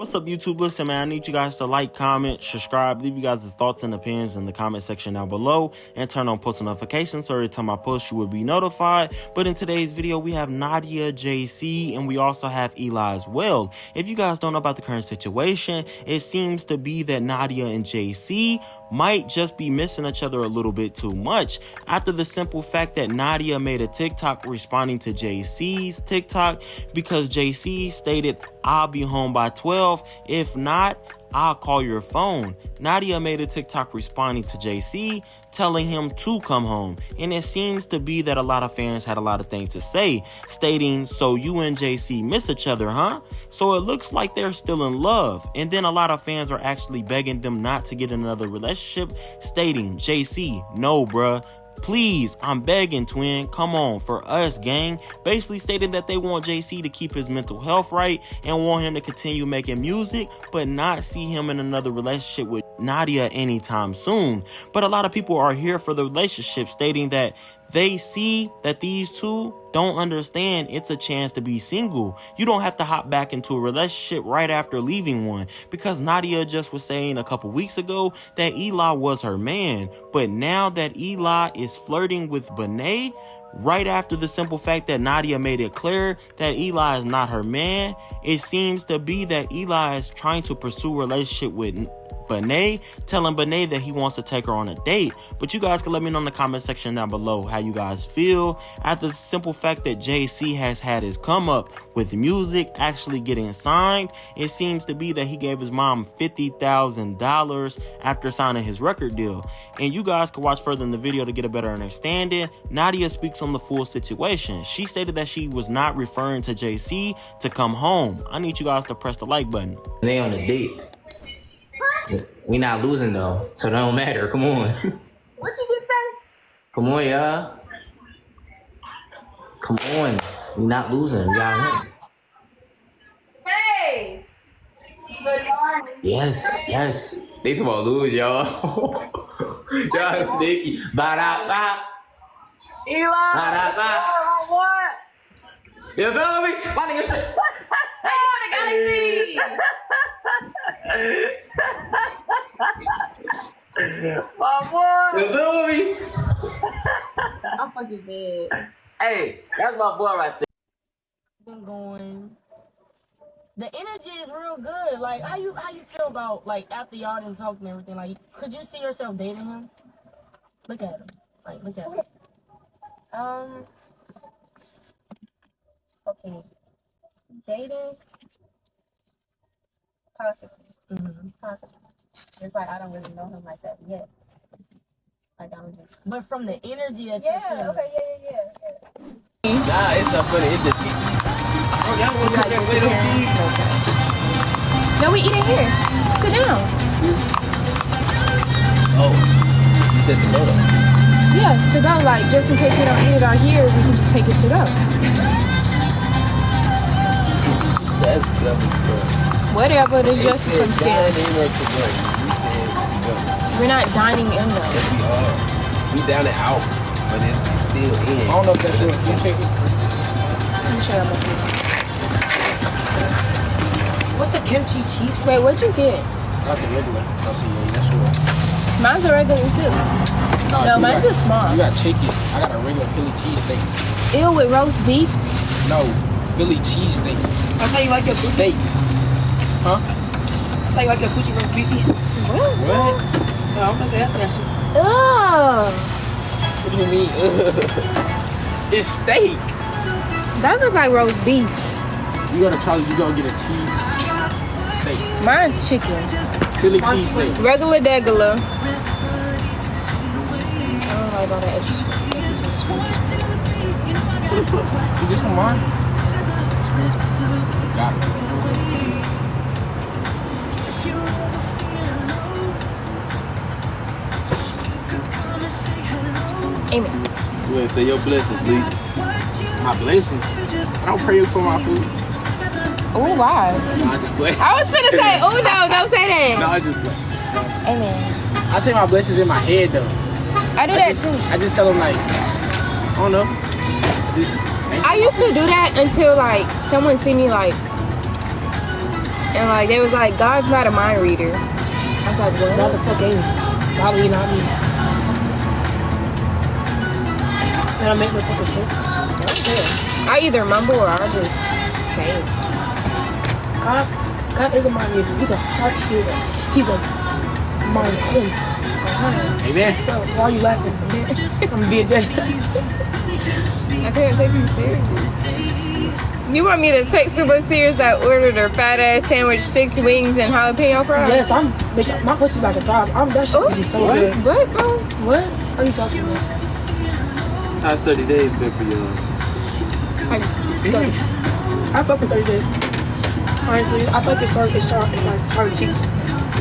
What's up, YouTube? Listen, man, I need you guys to like, comment, subscribe, leave you guys' thoughts and opinions in the comment section down below, and turn on post notifications so every time I post, you will be notified. But in today's video, we have Nadia, Jayc, and we also have Eli as well. If you guys don't know about the current situation, it seems to be that Nadia and Jayc might just be missing each other a little bit too much after the simple fact that Nadia made a TikTok responding to Jayc's TikTok because Jayc stated, "I'll be home by 12. If not, I'll call your phone." Nadia made a TikTok responding to Jayc, telling him to come home. And it seems to be that a lot of fans had a lot of things to say, stating, "So you and Jayc miss each other, huh?" So it looks like they're still in love. And then a lot of fans are actually begging them not to get in another relationship, stating, "Jayc, no, bruh. Please, I'm begging, twin. Come on, for us, gang." Basically stating that they want Jayc to keep his mental health right and want him to continue making music, but not see him in another relationship with Nadia anytime soon. But a lot of people are here for the relationship, stating that they see that these two don't understand it's a chance to be single. You don't have to hop back into a relationship right after leaving one, because Nadia just was saying a couple weeks ago that Eli was her man. But now that Eli is flirting with Benet, right after the simple fact that Nadia made it clear that Eli is not her man, it seems to be that Eli is trying to pursue a relationship with Benet, telling Benet that he wants to take her on a date. But you guys can let me know in the comment section down below how you guys feel after the simple fact that Jayc has had his come up with music actually getting signed. It seems to be that he gave his mom $50,000 after signing his record deal. And you guys can watch further in the video to get a better understanding. Nadia speaks on the full situation. She stated that she was not referring to Jayc to come home. I need you guys to press the like button. They on a date. We not losing though, so it don't matter. Come on. What did you say? Come on, y'all. Come on. We not losing. We got him. Hey! Good morning. Yes. They talking about lose, y'all. Y'all sneaky. Ba-da-ba. Eli! Ba-da-ba. What? You feel me? My nigga said. Hey, the galaxy! My boy! You feel me? I'm fucking dead. Hey, that's my boy right there. Been going. The energy is real good. Like, how you feel about, like, after y'all done talked and everything? Like, could you see yourself dating him? Look at him. Like, look at him. Okay. Dating? Possibly. Possibly. It's like I don't really know him like that yet. Like I'm just. But from the energy that you're feeling. Okay, yeah. Nah, it's not funny. It's the oh, y'all want to take that way to feed? No, we eating here. Sit down. Oh, you said to go though. Yeah, to go. Like, just in case we don't eat it out here, we can just take it to go. That's good. Whatever, there's justice from stairs. We're not dining in though. Yes, we are. We down and out, but it's still in. I don't know if that's real. You check it. Let me show you my food. What's a kimchi cheese? Wait, what'd you get? Not the regular. I see, yeah, that's real. Mine's a regular too. No, mine's a small. You got chicken. I got a regular Philly cheesesteak. Ew, with roast beef? No, Philly cheesesteak. That's how you like your steak. Huh? That's how you like your coochie roast beefy? What? No, I'm gonna say that's nasty. Ugh. What do you mean? It's steak. That looks like roast beef. You gotta try. You gonna get a cheese steak. Mine's chicken. Philly cheesesteak. Regular degular. I don't like all that extra. Is this some mine? Got it. Amen. You wanna say your blessings, please? My blessings? I don't pray for my food. Oh, why? No, I just play. I was finna say, oh no, don't say that. No, I just play. Amen. I say my blessings in my head though. I do that too. I just tell them like, I don't know. I used to do that until like someone see me like And like they was like, God's not a mind reader. I was like, what? Why the fuck ain't he? Probably not me. And I make no fucking sense. I either mumble or I just say it. God is a mind reader. He's a heart healer. He's a mind cleanser. Amen. So why are you laughing? I'm being dead. I can't take you serious. You want me to take super serious that ordered a fat ass sandwich, 6 wings, and jalapeno fries? Yes, bitch, my pussy's about to thrive. That shit would be so good. What, bro? What are you talking about? How's 30 days been for you? I fuck with 30 days. Honestly, I feel like it's like trying to teach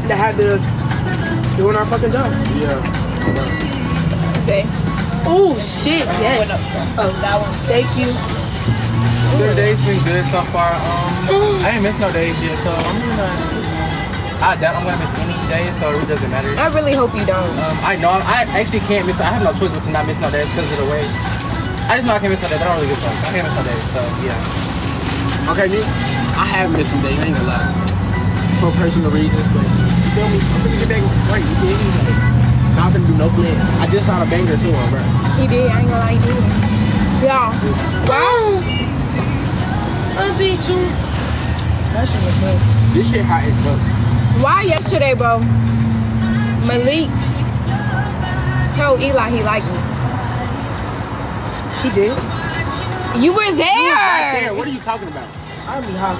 the habit of doing our fucking job. Yeah. Say. Oh shit, yes. Oh, that one. Thank you. 30 days been good so far. I ain't missed no days yet, so I'm gonna. I doubt I'm gonna miss any days, so it really doesn't matter. I really hope you don't. I know I actually can't miss. I have no choice but to not miss no days because of the way. I just know I can't miss no days. I don't really give a fuck. I can't miss no days, so yeah. Okay, me. I have missed some days. I ain't gonna lie. For personal reasons, but you feel me? I'm gonna get back right. You feel me? Like, not gonna do no plan. I just shot a banger too, bro. He did. I ain't gonna lie, he did. Yeah. Wow. I'll beat you. That shit was good. This shit hot as fuck. Why yesterday, bro? Malik told Eli he liked me. He did. You were there. Right there. What are you talking about? I'll be hot.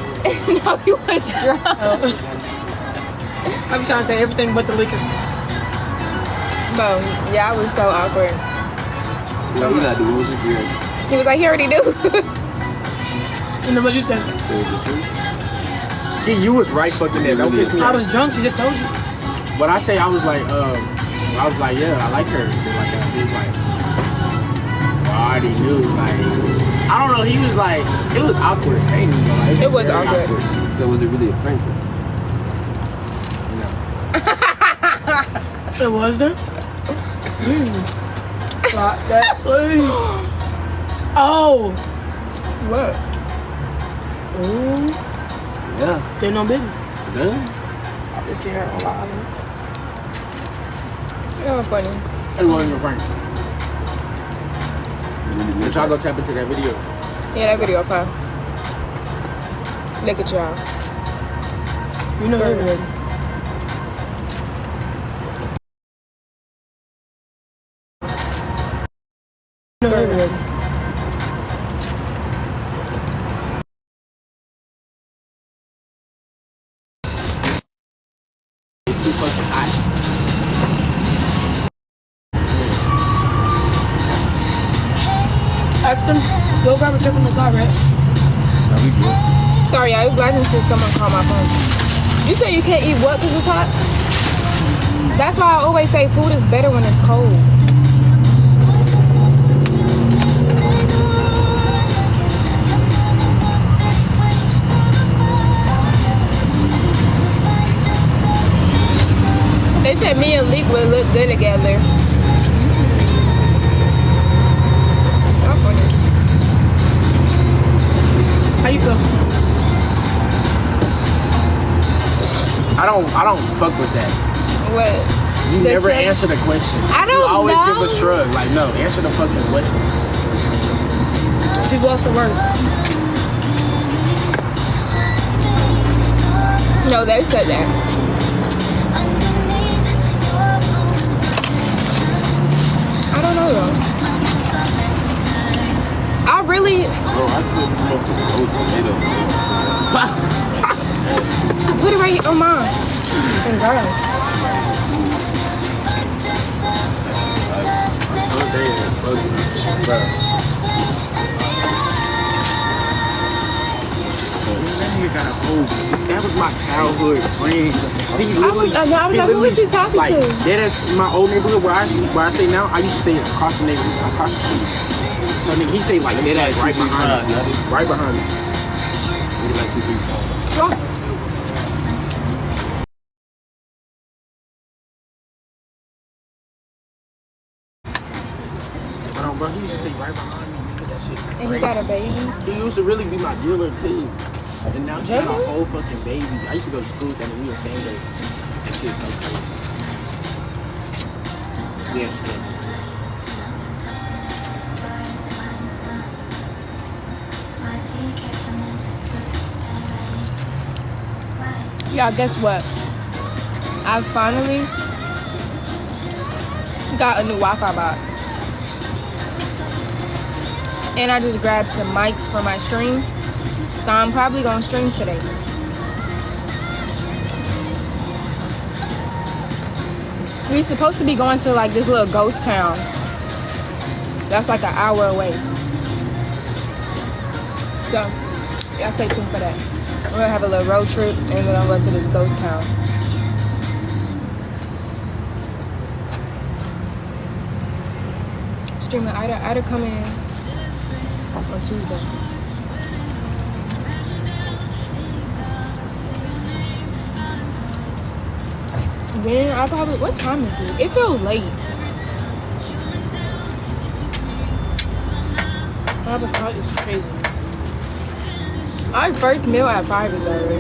No, he was drunk. I'll be trying to say everything but the liquor. Bro, yeah, I was so awkward. No, you not doing this weird. He was like, he already do. And then what you said? Yeah, you was right fucking there. Don't piss me I off. was drunk. She just told you. But I say I was like, yeah, I like her. Shit like that. He was like, well, I already knew. Like, I don't know. He was like, it was awkward. I ain't even gonna lie. It was very awkward. So was it really a prank? No. It was there? That's oh. What? Ooh. Yeah. Staying on business. Yeah. I've been seeing her a lot. You're funny. It wasn't a prank. But y'all go tap into that video. Yeah, that video fine. Look at y'all. You know everybody. You know everybody. It's too fucking hot. Ask them, go grab a chip on the side, right? No, we good. Sorry, I was laughing because someone called my phone. You say you can't eat what because it's hot? That's why I always say food is better when it's cold. They said me and Leek would look good together. Y'all funny. How you feel? I don't fuck with that. What? You The never shrug? answer the question. I don't You always know. give a shrug. Like, no, answer the fucking question. She's lost for words. No, they said that. I don't know though. I really Bro, I took some old tomato. put it right here on mine. That was my childhood friend. I was like, who is he talking like, to? That is my old neighborhood where I stay now. I used to stay across the neighborhood, across the street. So nigga, he stayed like dead ass right behind me. Right behind me. Like 2, 3 times. Bro, he used to stay right behind me. Nigga, that shit. And he got a baby. He used to really be my dealer too. And now she's my whole fucking baby. I used to go to school with them and we were the same day. That shit's so crazy. Yeah, shit. Y'all, guess what? I finally got a new Wi-Fi box. And I just grabbed some mics for my stream. So I'm probably gonna stream today. We're supposed to be going to like this little ghost town. That's like an hour away. So, y'all stay tuned for that. We're gonna have a little road trip and we're gonna go to this ghost town. Streaming Ida coming on Tuesday. Then I probably, what time is it? It feels late. Oh, the clock is crazy. Our first meal at 5 is already.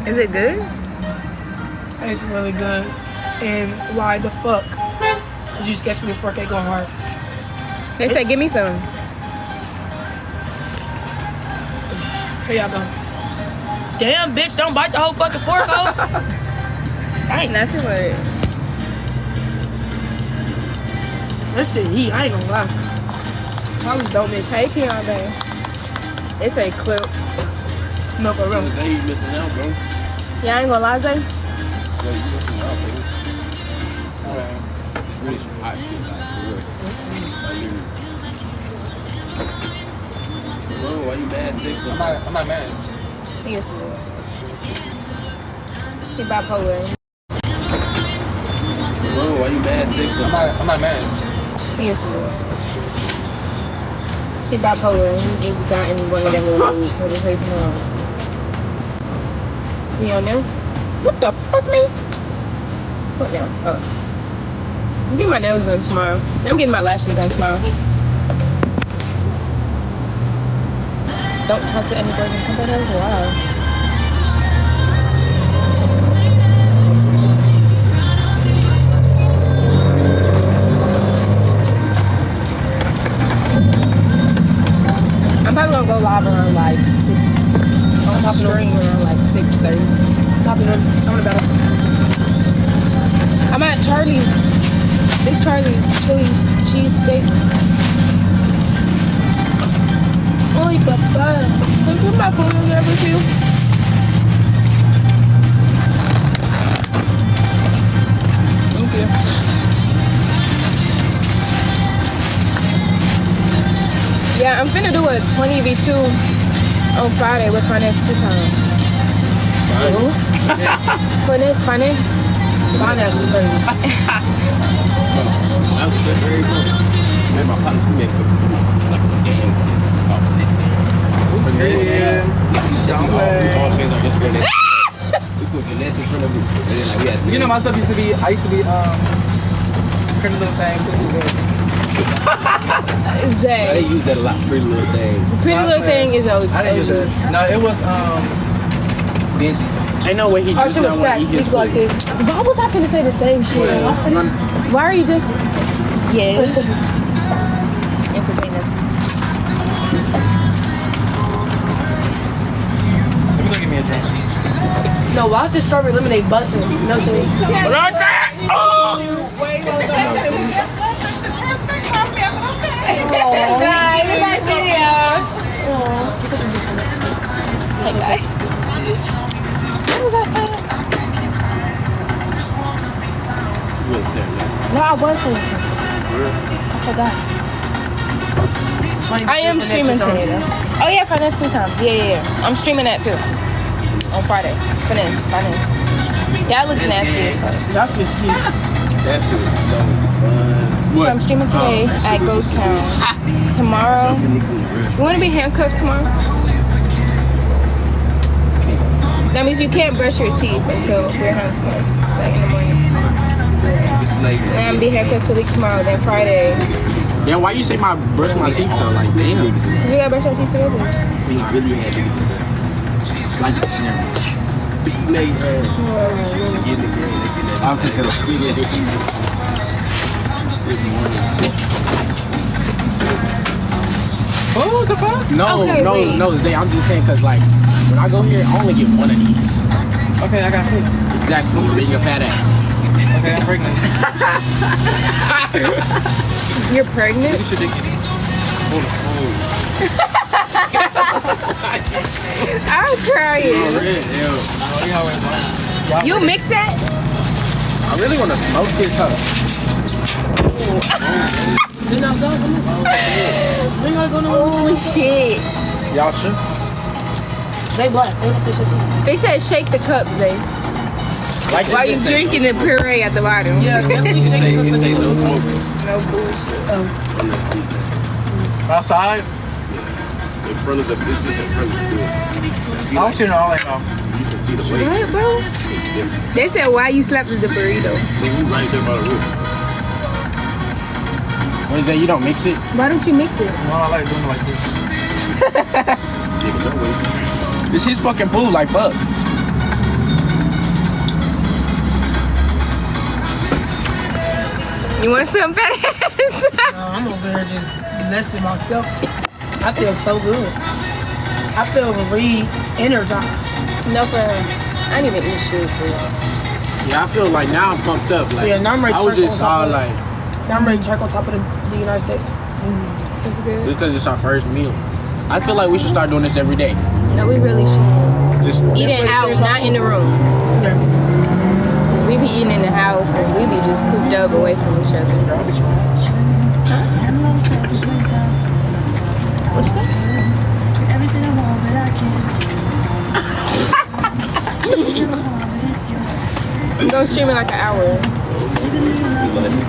Is it good? It's really good. And why the fuck? You just catch me a 4K going hard. They said, give me some. Here y'all go. Damn, bitch, don't bite the whole fucking fork off. Dang. Not too much. That shit heat, I ain't gonna lie. Probably don't miss. Hey, Keon, babe. They say clip. No, for real. Today you missing out, bro. Yeah, I ain't gonna lie, Zay. So you missing out, bro. Really some hot shit, like, for real. Bro, why you mad? I'm not mad. Yes, he is. He bipolar. Bro, why you mad? I'm not mad. Yes, he is. He bipolar. He just got in one of them moods, so just leave him alone. You on now? What the fuck, man? What now? Oh. I'm getting my nails done tomorrow. I'm getting my lashes done tomorrow. Don't talk to any boys in companies? Wow. I'm probably gonna go live around like 6. I'm stream around like 6:30. Popping on the battle. I'm at Charlie's. This Charlie's Chili's cheesesteak. Holy papa. Can you put my phone in there with you? Thank you. Yeah, I'm finna do a 20v2 on Friday with Finance 2 times. Finance. Finance is crazy. That was very cool. Man, my partner, we made like a game. This game. We all changed our Instagram. We put the less in front of you. You know, my stuff used to be, I used to be, Pretty Little Thing. Zay. They use that a lot, Pretty Little Thing. Pretty Little Thing is OG. I didn't use it. No, it was, Benji. Ain't no way he Oh, just she was not want to stacks. eat his He's like food. this. Why was I finna say the same shit? Why are you just... Yeah. Entertainer. Let me go get me a drink. No, why is this strawberry lemonade busting? No shit. What was I saying? You wouldn't say that. No, I was saying something. I forgot. I am streaming today though. Oh yeah, Finance 2 times. Yeah. I'm streaming that too. On Friday. Finesse. That looks nasty as fuck. That's just cute. That shit is so fun. So I'm streaming today at Ghost Town. Tomorrow, you want to be handcuffed tomorrow? That means you can't brush your teeth until we're handcuffed, like in the morning. And I'm gonna be handcuffed till like tomorrow, then Friday. Damn, why you say brush my teeth though? Like, damn. Cause we gotta brush our teeth together. We really had to do that. Like the sandwich. Beating they ass. To get in the game, they get that. I'm fixing like oh, what the fuck? No, Zay, I'm just saying because, like, when I go here, I only get one of these. Okay, I got two. Exactly, being a fat ass. Okay, I'm pregnant. You're pregnant? I'm crying. You mix that? I really want to smoke this hoe. Sit outside. We gotta go nowhere. Oh shit. Y'all sure? They black. They didn't say shit to you. They said shake the cup, Zay. Like While you drinking the puree at the bottom. Yeah, definitely shake it. No bullshit. Outside? In front of the bitches, in front of the door. I'm shooting all that off. What, bro? They said why you slapped the burrito. Nigga, you right there by the roof. What is that? You don't mix it? Why don't you mix it? No, I like doing it like this. Yeah, but that way. This his fucking pool, like fuck. You want some fat ass? No, I'm over here just blessing myself. I feel so good. I feel re-energized. No, for her. I didn't even eat shit for you. Yeah, I feel like now I'm pumped up. Like, Yeah, now I'm ready to I was twerk just on top all of it. like, Now I'm ready to check on top of the United States. It's good. just because it's our first meal. I feel like we should start doing this every day. No, we really should. Just Eating out, not in the room. Yeah. We be eating in the house and we be just cooped up away from each other. What'd you say? I'm gonna stream in like an hour.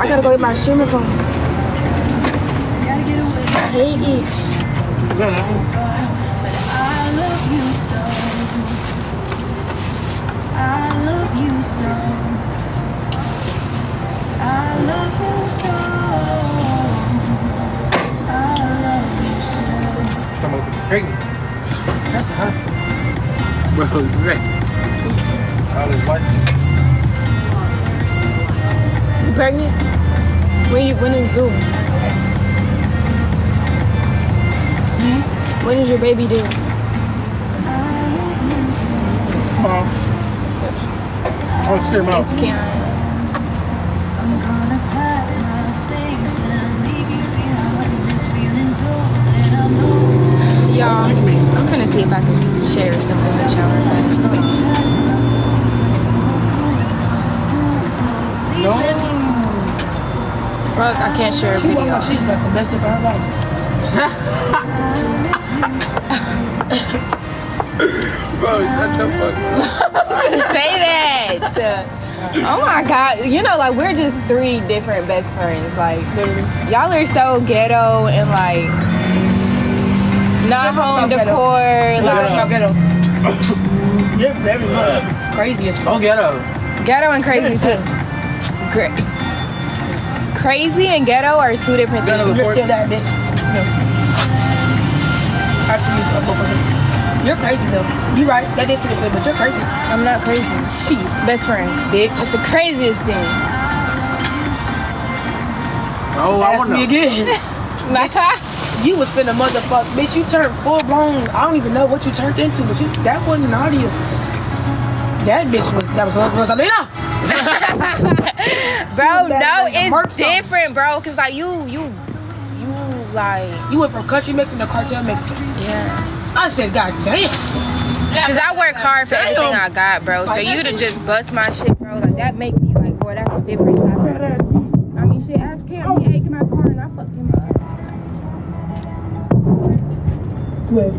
I gotta go get my streamer phone. Hey, someone pregnant. That's hot. Bro, great. All his license. you pregnant? When is due? When is your baby due? Oh shit, mom. It's Karen. Y'all, I'm gonna see if I can share something with y'all real fast. No? Fuck, I can't share a She video. walked like she's like the best of her life. Bro, shut the fuck up. Say that. Oh my god, you know, like we're just three different best friends. Like y'all are so ghetto and like not home decor. Like You're very much crazy as fuck. Oh, ghetto. ghetto and crazy too. Crazy and ghetto are two different things. You're still that bitch. No. Actually, you're crazy though. You right. That is stupid, but you're crazy. I'm not crazy. Shit. Best friend. Bitch. It's the craziest thing. Oh, I Ask want me to. Bitch, You was finna motherfuck. Bitch, you turned full blown. I don't even know what you turned into, but that wasn't Nadia. That bitch was Rosalina. bro, no, like a it's merch song. different, bro. Cause like you like You went from country mixing to cartel mixing. yeah. I said, God damn. Cause I work hard for everything I got, bro. So you to just bust my shit, bro, like that make me like, boy, that's a different type of. I mean, shit, ask Cam. He ate in my car and I fucked him up. Wait,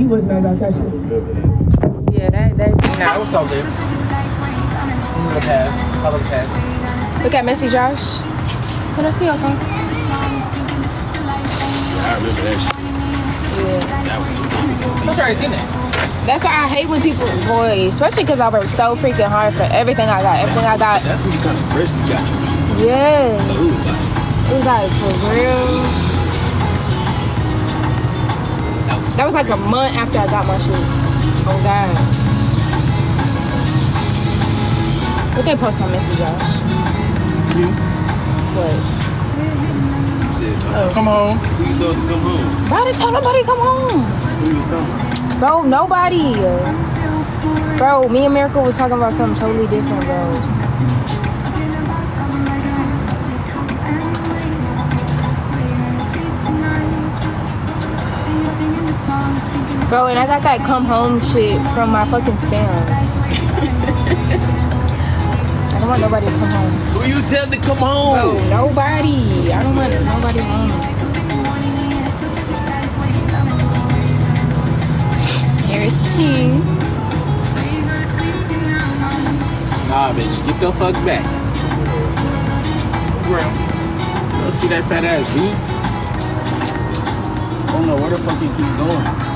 you was mad about that shit. Yeah, that's I was so lit. Look at that. I look at that. Look at Messy Josh. What I see your phone? I remember that shit. Yeah. I'm trying to see that. That's why I hate when people, boy, especially because I work so freaking hard for everything I got. Everything I got. That's when you kind of fresh to got you. Yeah. Ooh, It was like, for real. That was like a month after I got my shit. Oh, God. What they post on Messy Josh? You? What? Come home. who you told to come home? Why didn't tell nobody to come home? Who you was talking? Bro, nobody. Bro, me and Miracle was talking about something totally different, bro. Bro, and I got that come home shit from my fucking spam. I don't want nobody to come home. Who you tell to come home? Bro, nobody. I don't want nobody home. Here's T. Nah, bitch. Get the fuck back. Let's see that fat ass beat. I don't know where the fuck you keep going.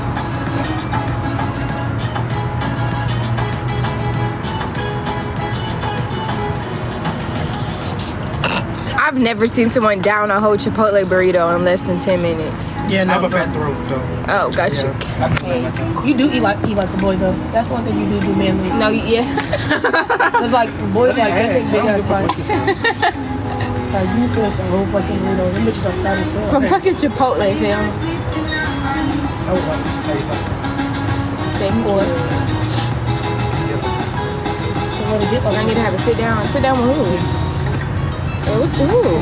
I've never seen someone down a whole Chipotle burrito in less than 10 minutes. Yeah, I have no. a fat throat, so. Oh, gotcha. You do eat like a boy though. That's one thing you do manly. No, yeah. Cause like boys like they take big ass bites. Like you feel some whole fucking burrito. Them bitches are fat as hell. From fucking Chipotle, fam. Thank you. So what to get I like? need to have a sit down. Sit down with who? Ooh.